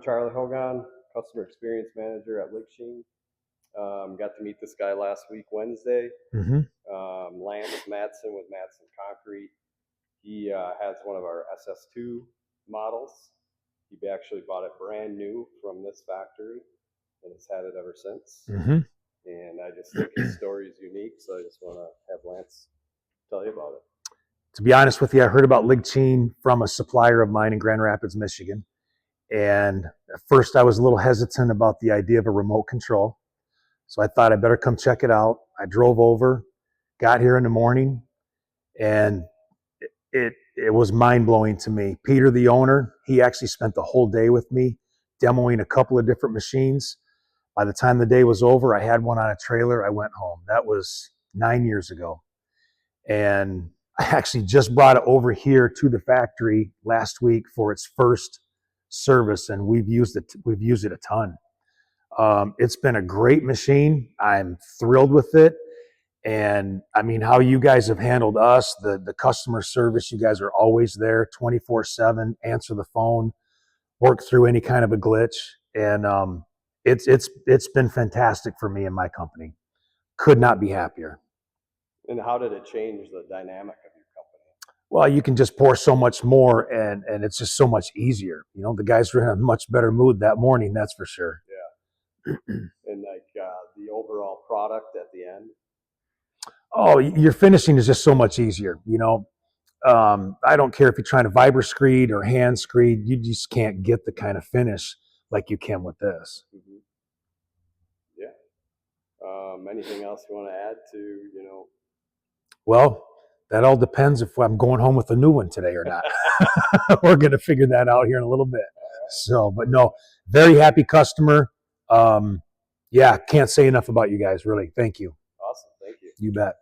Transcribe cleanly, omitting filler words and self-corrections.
Charlie Hougan, customer experience manager at Ligchine. Got to meet this guy last week, Wednesday. Mm-hmm. Lance Madsen with Madsen Concrete. He has one of our SS2 models. He actually bought it brand new from this factory and has had it ever since. Mm-hmm. And I just think his story is unique, so I just want to have Lance tell you about it. To be honest with you, I heard about Ligchine from a supplier of mine in Grand Rapids, Michigan. And at first I was a little hesitant about the idea of a remote control. So I thought I better come check it out. I drove over, got here in the morning, and it was mind-blowing to me. Peter, the owner, he actually spent the whole day with me demoing a couple of different machines. By the time the day was over, I had one on a trailer. I went home. That was 9 years ago. And I actually just brought it over here to the factory last week for its first service, and we've used it a ton. It's been a great machine. I'm thrilled with it. And I mean, how you guys have handled us, the customer service, you guys are always there 24/7, answer the phone, work through any kind of a glitch. And it's been fantastic for me and my company. Could not be happier. And how did it change the dynamic of your company? Well, you can just pour so much more, and it's just so much easier. You know, the guys were in a much better mood that morning, that's for sure. Yeah. And like the overall product at the end? Oh, your finishing is just so much easier. You know, I don't care if you're trying to vibra screed or hand screed, you just can't get the kind of finish like you can with this. Mm-hmm. Yeah. Anything else you want to add to, Well, that all depends if I'm going home with a new one today or not. We're going to figure that out here in a little bit. So, but no, very happy customer. Yeah, can't say enough about you guys, really. Thank you. Awesome. Thank you. You bet.